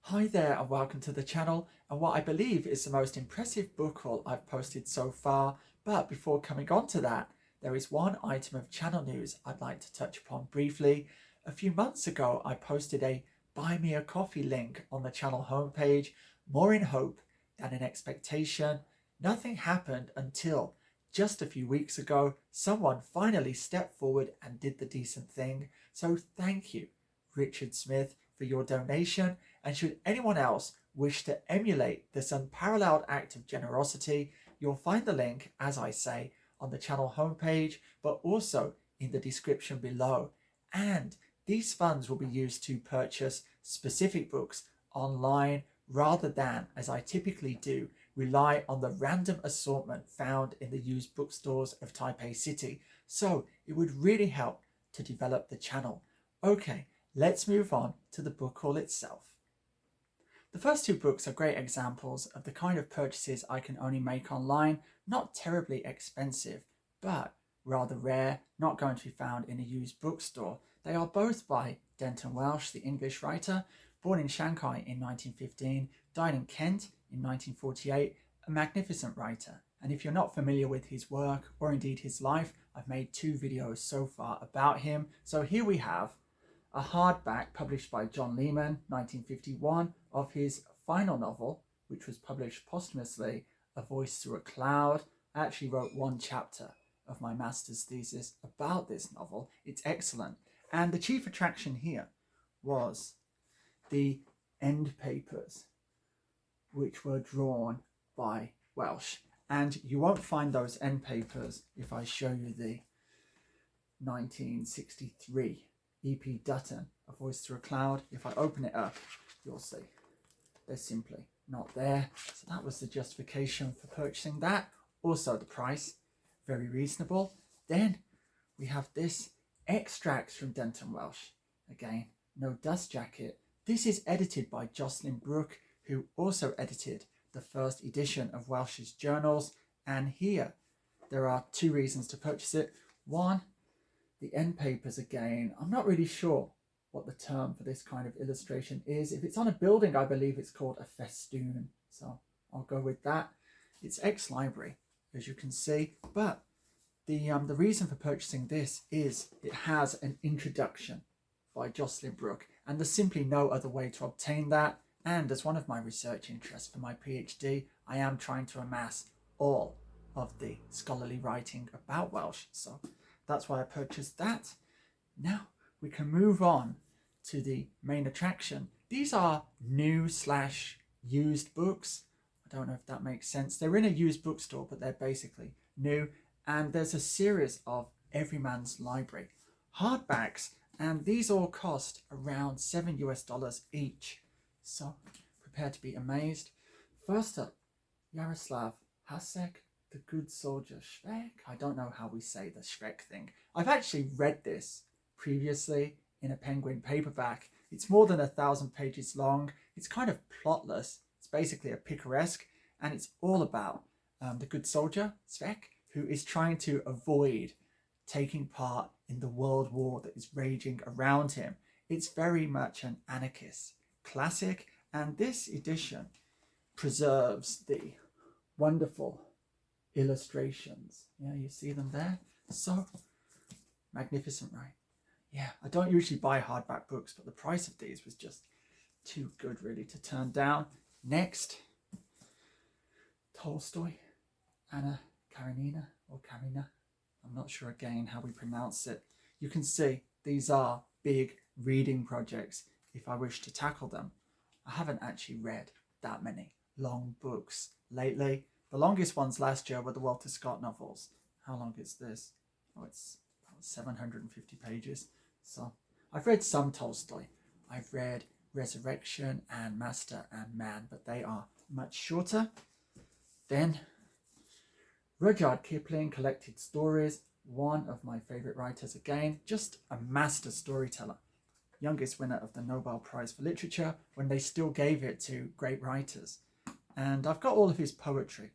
Hi there and welcome to the channel and what I believe is the most impressive book haul I've posted so far. But before coming on to that, there is one item of channel news I'd like to touch upon briefly. A few months ago I posted a buy me a coffee link on the channel homepage, more in hope than in expectation. Nothing happened until just a few weeks ago someone finally stepped forward and did the decent thing. So thank you, Richard Smith, for your donation. And should anyone else wish to emulate this unparalleled act of generosity, you'll find the link, as I say, on the channel homepage, but also in the description below. And these funds will be used to purchase specific books online rather than, as I typically do, rely on the random assortment found in the used bookstores of Taipei City. So it would really help to develop the channel. Okay, let's move on to the book haul itself. The first two books are great examples of the kind of purchases I can only make online, not terribly expensive, but rather rare, not going to be found in a used bookstore. They are both by Denton Welch, the English writer, born in Shanghai in 1915, died in Kent in 1948, a magnificent writer. And if you're not familiar with his work, or indeed his life, I've made 2 videos so far about him. So here we have a hardback published by John Lehman, 1951, of his final novel, which was published posthumously, A Voice Through a Cloud. I actually wrote 1 chapter of my master's thesis about this novel. It's excellent. And the chief attraction here was the end papers, which were drawn by Welch. And you won't find those end papers if I show you the 1963 E P Dutton, A Voice Through a Cloud. If I open it up, you'll see they're simply not there. So that was the justification for purchasing that. Also the price, very reasonable. Then we have this extracts from Denton Welch. Again, no dust jacket. This is edited by Jocelyn Brooke, who also edited the first edition of Welch's journals. And here there are 2 reasons to purchase it. One, the end papers again. I'm not really sure what the term for this kind of illustration is. If it's on a building, I believe it's called a festoon. So I'll go with that. It's ex-library, as you can see. But the reason for purchasing this is it has an introduction by Jocelyn Brooke. And there's simply no other way to obtain that. And as one of my research interests for my PhD, I am trying to amass all of the scholarly writing about Welch. So that's why I purchased that. Now we can move on to the main attraction. These are new/used books. I don't know if that makes sense. They're in a used bookstore, but they're basically new. And there's a series of Everyman's Library hardbacks, and these all cost around $7 each. So prepare to be amazed. First up, Yaroslav Hasek, The Good Soldier Schreck. I don't know how we say the Schreck thing. I've actually read this previously in a Penguin paperback. It's more than 1,000 pages long. It's kind of plotless. It's basically a picaresque, and it's all about the good soldier, Schreck, who is trying to avoid taking part in the world war that is raging around him. It's very much an anarchist classic, and this edition preserves the wonderful illustrations. Yeah, you see them there? So magnificent, right? Yeah, I don't usually buy hardback books, but the price of these was just too good really to turn down. Next, Tolstoy, Anna Karenina or Karina. I'm not sure again how we pronounce it. You can see these are big reading projects if I wish to tackle them. I haven't actually read that many long books lately. The longest ones last year were the Walter Scott novels. How long is this? Oh, it's about 750 pages. So I've read some Tolstoy. I've read Resurrection and Master and Man, but they are much shorter. Then Rudyard Kipling, Collected Stories, one of my favorite writers again, just a master storyteller. Youngest winner of the Nobel Prize for Literature when they still gave it to great writers. And I've got all of his poetry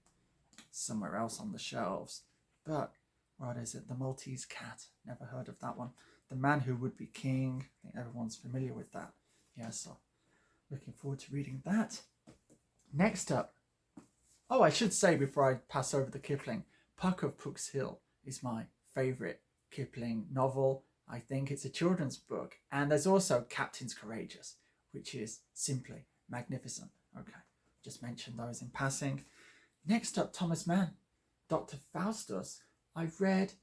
somewhere else on the shelves. But what is it? The Maltese Cat. Never heard of that one. The Man Who Would Be King. I think everyone's familiar with that. Yeah, so Looking forward to reading that. Next up, oh, I should say before I pass over the Kipling, Puck of Pook's Hill is my favourite Kipling novel. I think it's a children's book. And there's also Captain's Courageous, which is simply magnificent. Okay, just mentioned those in passing. Next up, Thomas Mann, Dr. Faustus. I've read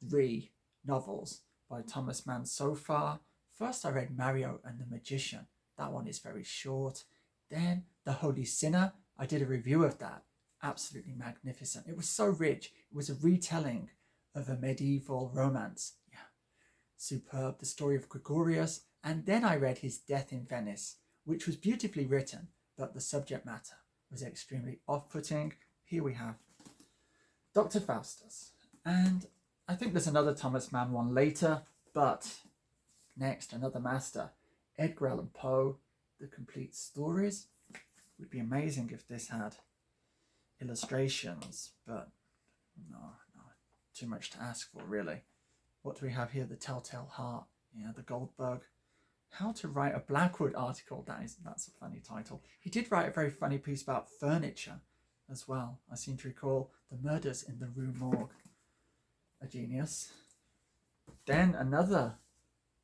3 novels by Thomas Mann so far. First, I read Mario and the Magician. That one is very short. Then The Holy Sinner. I did a review of that. Absolutely magnificent. It was so rich. It was a retelling of a medieval romance. Yeah, superb. The story of Gregorius. And then I read his Death in Venice, which was beautifully written, but the subject matter was extremely off-putting. Here we have Dr. Faustus. And I think there's another Thomas Mann one later, but next, another master, Edgar Allan Poe, The Complete Stories. It would be amazing if this had illustrations, but no, too much to ask for, really. What do we have here? The Telltale Heart. Yeah, the Goldberg. How to Write a Blackwood article. That's a funny title. He did write a very funny piece about furniture as well. I seem to recall The Murders in the Rue Morgue. A genius. Then another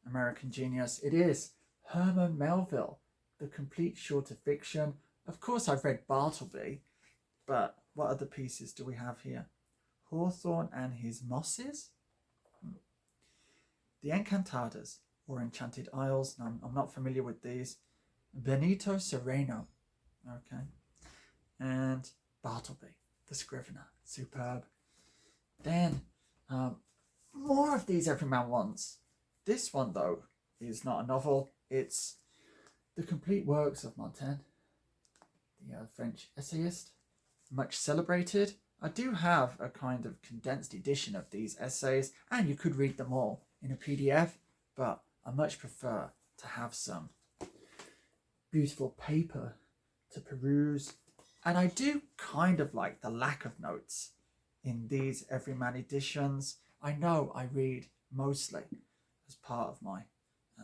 American genius. It is Herman Melville, The Complete Shorter Fiction. Of course, I've read Bartleby, but what other pieces do we have here? Hawthorne and His Mosses? The Encantadas, or Enchanted Isles. No, I'm not familiar with these. Benito Sereno. Okay. And Bartleby, The Scrivener. Superb. Then, more of these Everyman ones. This one, though, is not a novel. It's The Complete Works of Montaigne, the French essayist, much celebrated. I do have a kind of condensed edition of these essays, and you could read them all in a PDF, but I much prefer to have some beautiful paper to peruse. And I do kind of like the lack of notes in these Everyman editions. I know I read mostly as part of my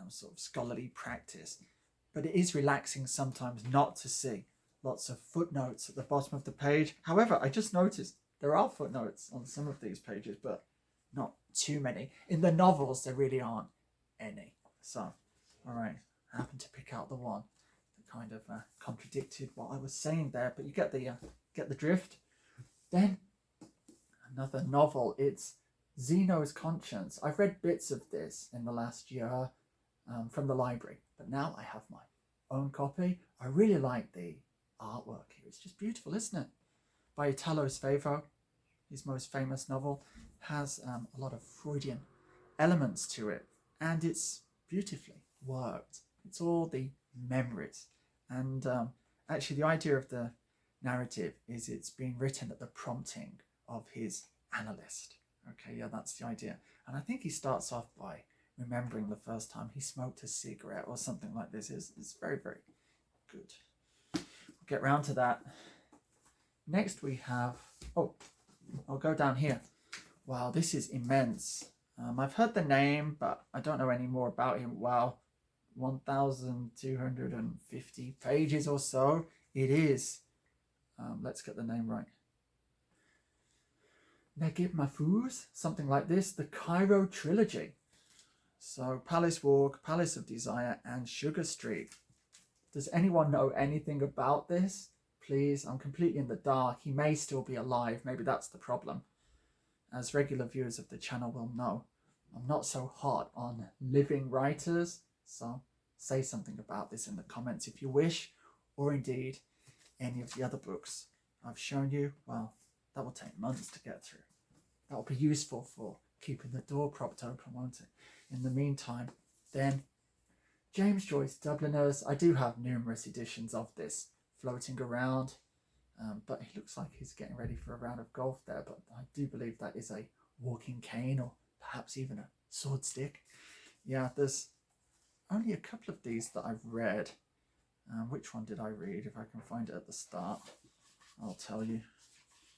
sort of scholarly practice, but it is relaxing sometimes not to see lots of footnotes at the bottom of the page. However, I just noticed there are footnotes on some of these pages, but not too many. In the novels, there really aren't any. So, all right, I happened to pick out the one that kind of contradicted what I was saying there, but you get the drift. Then another novel, it's Zeno's Conscience. I've read bits of this in the last year from the library, but now I have my own copy. I really like the artwork here. It's just beautiful, isn't it? By Italo Svevo, his most famous novel, has a lot of Freudian elements to it, and it's beautifully worked. It's all the memories, and actually the idea of the narrative is it's being written at the prompting of his analyst. Okay, yeah, that's the idea. And I think he starts off by remembering the first time he smoked a cigarette or something like this. It's very, very good. We'll get round to that. Next we have, I'll go down here. Wow, this is immense. I've heard the name, but I don't know any more about him. Wow, 1,250 pages or so. It is. Let's get the name right. Negib Mahfouz, something like this. The Cairo Trilogy. So Palace Walk, Palace of Desire, and Sugar Street. Does anyone know anything about this? Please, I'm completely in the dark. He may still be alive. Maybe that's the problem. As regular viewers of the channel will know, I'm not so hot on living writers. So say something about this in the comments if you wish, or indeed any of the other books I've shown you. Well, that will take months to get through. That will be useful for keeping the door propped open, won't it? In the meantime, then, James Joyce Dubliners. I do have numerous editions of this floating around, but he looks like he's getting ready for a round of golf there, but I do believe that is a walking cane or perhaps even a sword stick. Yeah, there's only a couple of these that I've read. Which one did I read? If I can find it at the start, I'll tell you.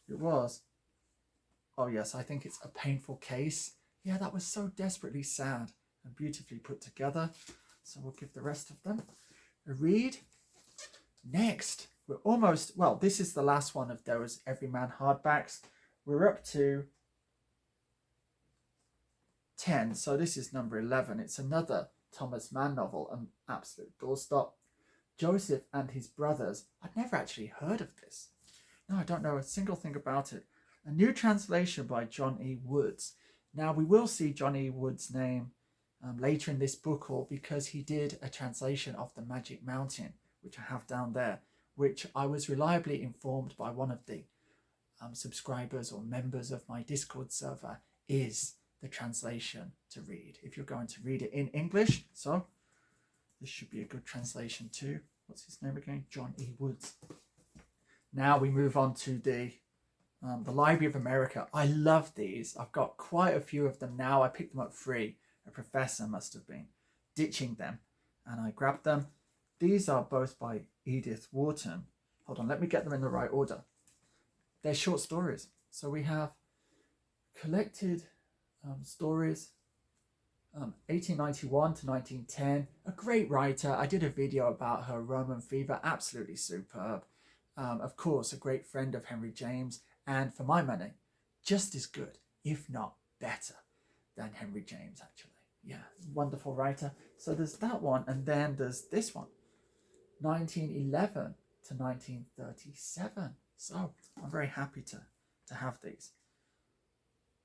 It was, oh yes, I think it's A Painful Case. Yeah, that was so desperately sad and beautifully put together. So we'll give the rest of them a read. Next, we're almost, well, this is the last one of those Everyman hardbacks. We're up to 10, so this is number 11. It's another Thomas Mann novel, an absolute doorstop. Joseph and His Brothers. I'd never actually heard of this. No, I don't know a single thing about it. A new translation by John E. Woods. Now, we will see John E. Woods' name later in this book haul because he did a translation of The Magic Mountain, which I have down there, which I was reliably informed by one of the subscribers or members of my Discord server is the translation to read if you're going to read it in English. So this should be a good translation too. What's his name again? John E. Woods. Now we move on to the Library of America. I love these. I've got quite a few of them now. I picked them up free. A professor must have been ditching them and I grabbed them. These are both by Edith Wharton. Hold on, let me get them in the right order. They're short stories. So we have collected stories, 1891 to 1910. A great writer. I did a video about her, Roman Fever, absolutely superb. Of course, a great friend of Henry James, and for my money, just as good, if not better, than Henry James, actually. Yeah, wonderful writer. So there's that one, and then there's this one, 1911 to 1937. So I'm very happy to have these.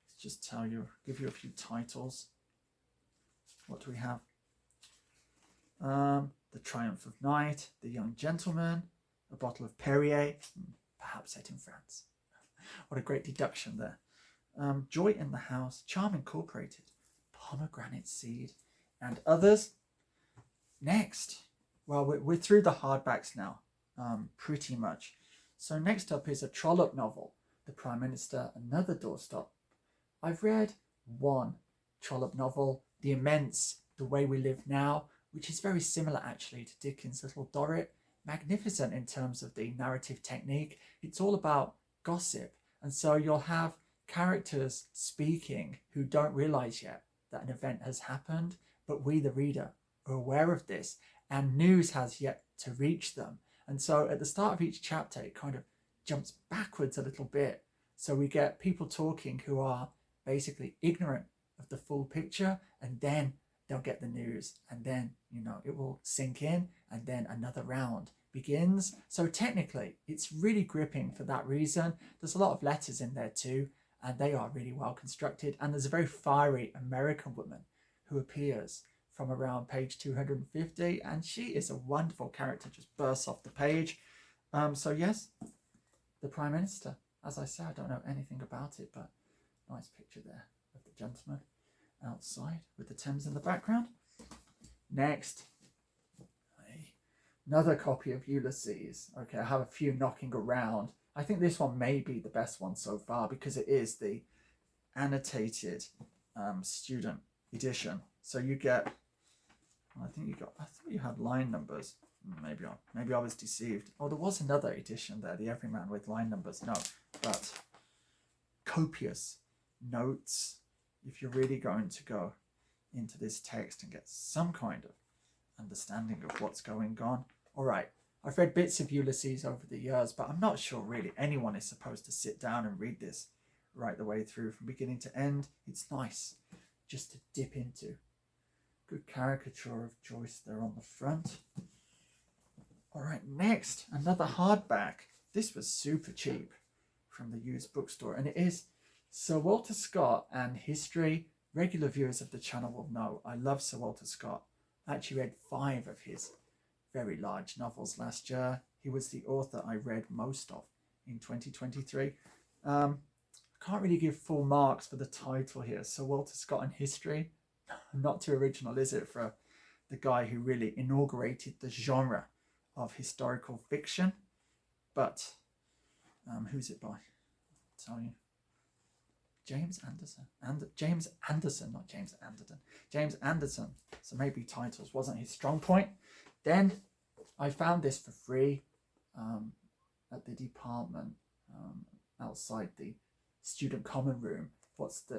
Let's just tell you, give you a few titles. What do we have? The Triumph of Night, The Young Gentleman, A Bottle of Perrier, perhaps set in France. What a great deduction there. Joy in the House, Charm Incorporated, Pomegranate Seed, and others. Next, well, we're through the hardbacks now, pretty much. So next up is a Trollope novel, The Prime Minister, Another Doorstop. I've read one Trollope novel, The Immense, The Way We Live Now, which is very similar actually to Dickens' Little Dorrit. Magnificent in terms of the narrative technique. It's all about gossip, and so you'll have characters speaking who don't realize yet that an event has happened, but we, the reader, are aware of this, and news has yet to reach them. And so at the start of each chapter, it kind of jumps backwards a little bit. So we get people talking who are basically ignorant of the full picture, and then they'll get the news, and then, you know, it will sink in, and then another round begins. So technically, it's really gripping for that reason. There's a lot of letters in there too, and they are really well constructed. And there's a very fiery American woman who appears from around page 250, and she is a wonderful character, just bursts off the page. So yes, the Prime Minister. As I say, I don't know anything about it, but nice picture there of the gentleman outside with the Thames in the background. Next, another copy of Ulysses. Okay, I have a few knocking around. I think this one may be the best one so far because it is the annotated student edition. So you get, I thought you had line numbers. Maybe I was deceived. Oh, there was another edition there, the Everyman with line numbers. No, but copious notes if you're really going to go into this text and get some kind of understanding of what's going on. All right, I've read bits of Ulysses over the years, but I'm not sure really anyone is supposed to sit down and read this right the way through from beginning to end. It's nice just to dip into. Good caricature of Joyce there on the front. All right, next, another hardback. This was super cheap from the used bookstore, and it is Sir Walter Scott and History. Regular viewers of the channel will know I love Sir Walter Scott. I actually read 5 of his very large novels last year. He was the author I read most of in 2023. I can't really give full marks for the title here. Sir Walter Scott and History. Not too original, is it, for the guy who really inaugurated the genre of historical fiction? But who's it by? I'll tell you. James Anderson. James Anderson, not James Anderton. James Anderson. So maybe titles wasn't his strong point. Then I found this for free at the department outside the student common room.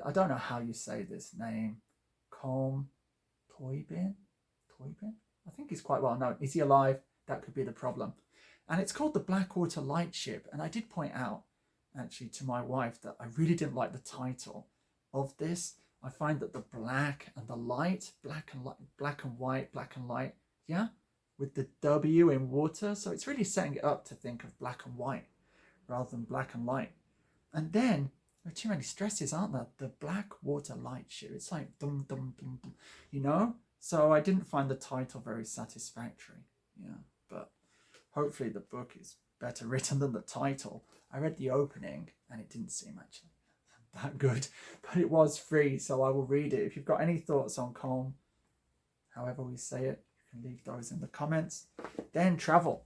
I don't know how you say this name. Toybin? I think he's quite well known. Is he alive? That could be the problem. And it's called the Blackwater Lightship. And I did point out, actually, to my wife that I really didn't like the title of this. I find that the black and the light, black and white, black and light, yeah, with the W in water. So it's really setting it up to think of black and white rather than black and light. And then there are too many stresses, aren't there? The Blackwater Lightship. It's like dum dum dum dum, you know? So I didn't find the title very satisfactory. Yeah, but hopefully the book is better written than the title. I read the opening and it didn't seem actually that good, but it was free, so I will read it. If you've got any thoughts on Colm, however we say it, you can leave those in the comments. Then travel.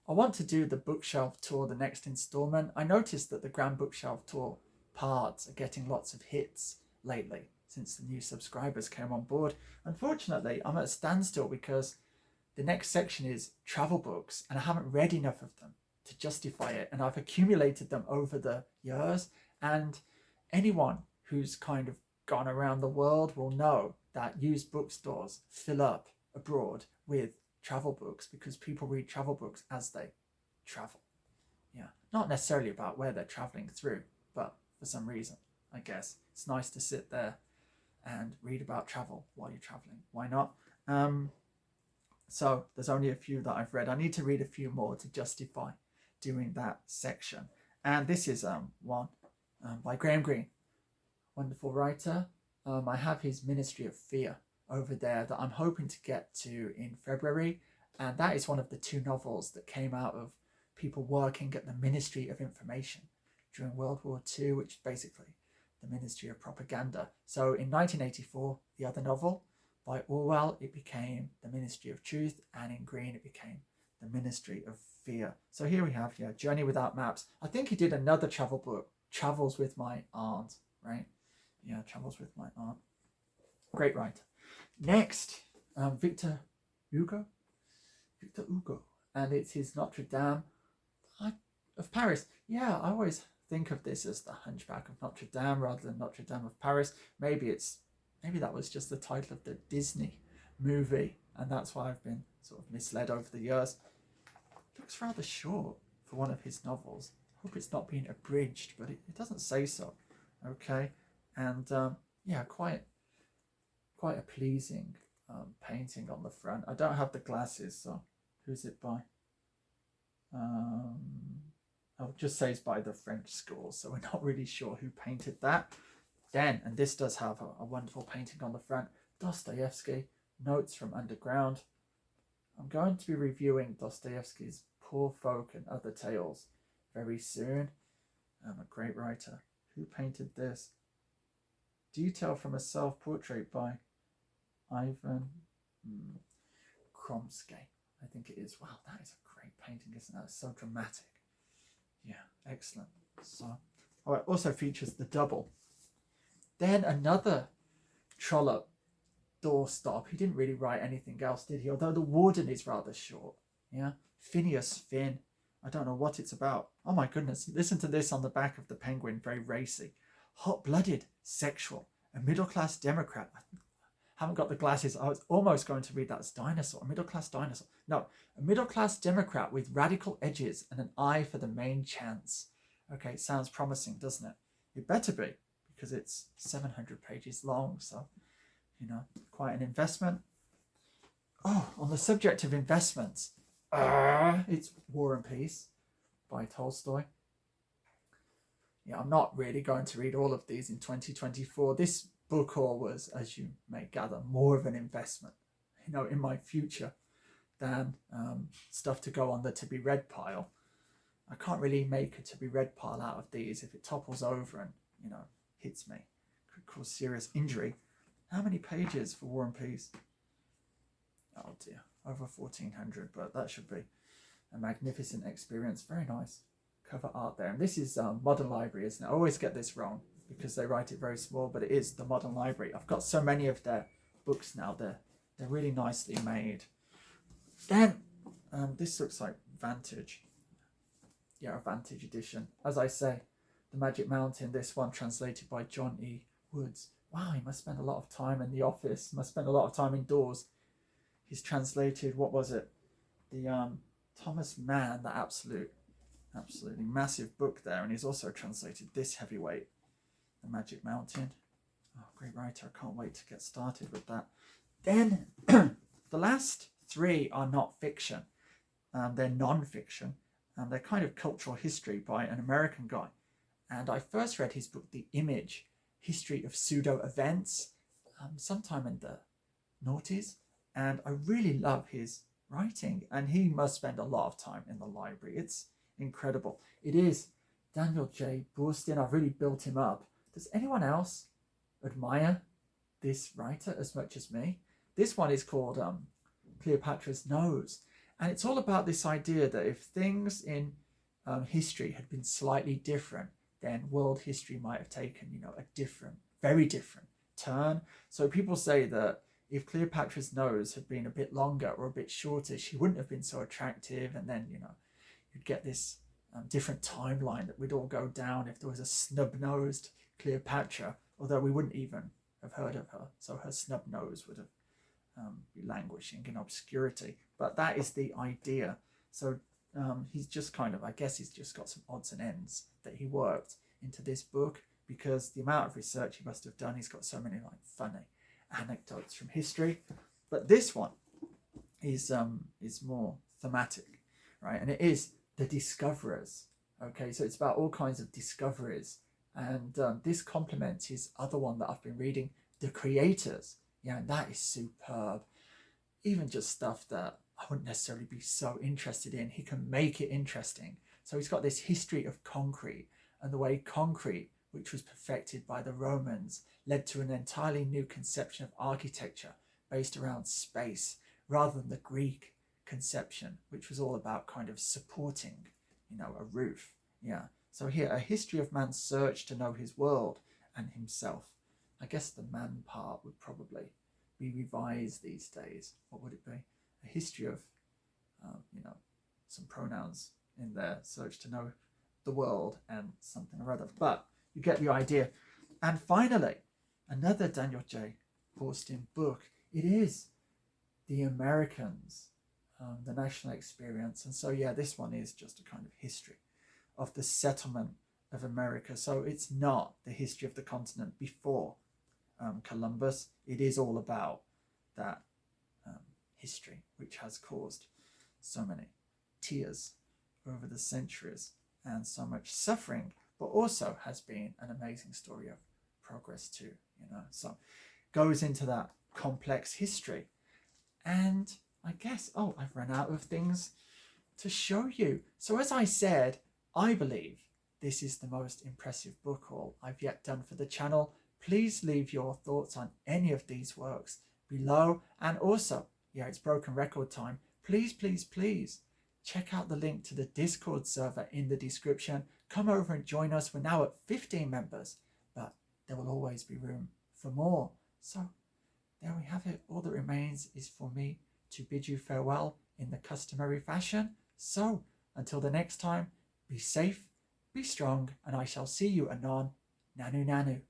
I want to do the bookshelf tour, the next installment. I noticed that the Grand Bookshelf Tour parts are getting lots of hits lately since the new subscribers came on board. Unfortunately, I'm at a standstill because the next section is travel books and I haven't read enough of them to justify it. And I've accumulated them over the years. And anyone who's kind of gone around the world will know that used bookstores fill up abroad with travel books because people read travel books as they travel. Yeah, not necessarily about where they're traveling through, but for some reason, I guess it's nice to sit there and read about travel while you're traveling. Why not? So there's only a few that I've read. I need to read a few more to justify doing that section. And this is one by Graham Greene, wonderful writer. I have his Ministry of Fear over there that I'm hoping to get to in February, and that is one of the two novels that came out of people working at the Ministry of Information during World War II, which is basically the Ministry of Propaganda. So in 1984, the other novel by Orwell, it became the Ministry of Truth, and in Greene it became the Ministry of Fear. So here we have, yeah, Journey Without Maps. I think he did another travel book, Travels with My Aunt, right? Yeah, Travels with My Aunt. Great writer. Next, Victor Hugo, and it's his Notre Dame of Paris. Yeah, I always think of this as the Hunchback of Notre Dame rather than Notre Dame of Paris. Maybe that was just the title of the Disney movie, and that's why I've been sort of misled over the years. It looks rather short for one of his novels. I hope it's not being abridged, but it doesn't say so. Okay, and yeah, quite a pleasing painting on the front. I don't have the glasses, so who's it by? I'll just say it's by the French school, so we're not really sure who painted that. Then, and this does have a wonderful painting on the front, Dostoevsky, Notes from Underground. I'm going to be reviewing Dostoevsky's Poor Folk and Other Tales very soon. I'm a great writer. Who painted this? Detail from a Self-Portrait by Ivan Kromsky, I think it is. Wow, that is a great painting, isn't it? It's so dramatic. Yeah, excellent. So, oh, it also features the double. Then another Trollope doorstop. He didn't really write anything else, did he? Although the warden is rather short. Yeah, Phineas Finn. I don't know what it's about. Oh my goodness, listen to this on the back of the Penguin, very racy. Hot-blooded, sexual, a middle-class Democrat. I haven't got the glasses. I was almost going to read that as dinosaur, a middle-class dinosaur. No, a middle-class Democrat with radical edges and an eye for the main chance. Okay, it sounds promising, doesn't it? It better be, because it's 700 pages long, so, you know, quite an investment. Oh, on the subject of investments, it's War and Peace by Tolstoy. Yeah, I'm not really going to read all of these in 2024. This book haul was, as you may gather, more of an investment, you know, in my future than stuff to go on the to be read pile. I can't really make a to be read pile out of these. If it topples over and, you know, hits me, could cause serious injury. How many pages for War and Peace? Oh dear, over 1,400, but that should be a magnificent experience. Very nice cover art there. And this is Modern Library, isn't it? I always get this wrong because they write it very small, but it is the Modern Library. I've got so many of their books now. They're really nicely made. Then this looks like Vantage. Yeah, a Vantage edition. As I say, The Magic Mountain, this one translated by John E. Woods. Wow, he must spend a lot of time in the office, must spend a lot of time indoors. He's translated, what was it? The Thomas Mann, that absolutely massive book there. And he's also translated this heavyweight, The Magic Mountain. Oh, great writer. I can't wait to get started with that. Then the last three are not fiction. They're non-fiction. And they're kind of cultural history by an American guy. And I first read his book, The Image, History of Pseudo Events, sometime in the noughties. And I really love his writing. And he must spend a lot of time in the library. It's incredible. It is Daniel J. Boorstin. I've really built him up. Does anyone else admire this writer as much as me? This one is called Cleopatra's Nose. And it's all about this idea that if things in history had been slightly different, then world history might have taken, a different, very different turn. So people say that if Cleopatra's nose had been a bit longer or a bit shorter, she wouldn't have been so attractive. And then, you'd get this different timeline that would all go down if there was a snub-nosed Cleopatra, although we wouldn't even have heard of her. So her snub nose would have be languishing in obscurity. But that is the idea. So he's just I guess he's just got some odds and ends that he worked into this book, because the amount of research he must have done, he's got so many funny anecdotes from history. But this one is more thematic, right? And it is the discoverers. Okay, so it's about all kinds of discoveries. And this complements his other one that I've been reading, The Creators. Yeah, and that is superb. Even just stuff that I wouldn't necessarily be so interested in, he can make it interesting. So he's got this history of concrete and the way concrete, which was perfected by the Romans, led to an entirely new conception of architecture based around space, rather than the Greek conception, which was all about kind of supporting, a roof. Yeah. So here, a history of man's search to know his world and himself. I guess the man part would probably be revised these days. What would it be? A history of, some pronouns in there, search to know the world and something or other. But you get the idea. And finally, another Daniel J. Boorstin book. It is The Americans, the national experience. And so, yeah, this one is just a kind of history of the settlement of America. So it's not the history of the continent before Columbus. It is all about that history, which has caused so many tears over the centuries and so much suffering, but also has been an amazing story of progress too, So goes into that complex history. And I guess, I've run out of things to show you. So as I said, I believe this is the most impressive book haul I've yet done for the channel. Please leave your thoughts on any of these works below. And also, it's broken record time. Please, please, please check out the link to the Discord server in the description. Come over and join us. We're now at 15 members, but there will always be room for more. So there we have it. All that remains is for me to bid you farewell in the customary fashion. So until the next time, be safe, be strong, and I shall see you anon. Nanu nanu.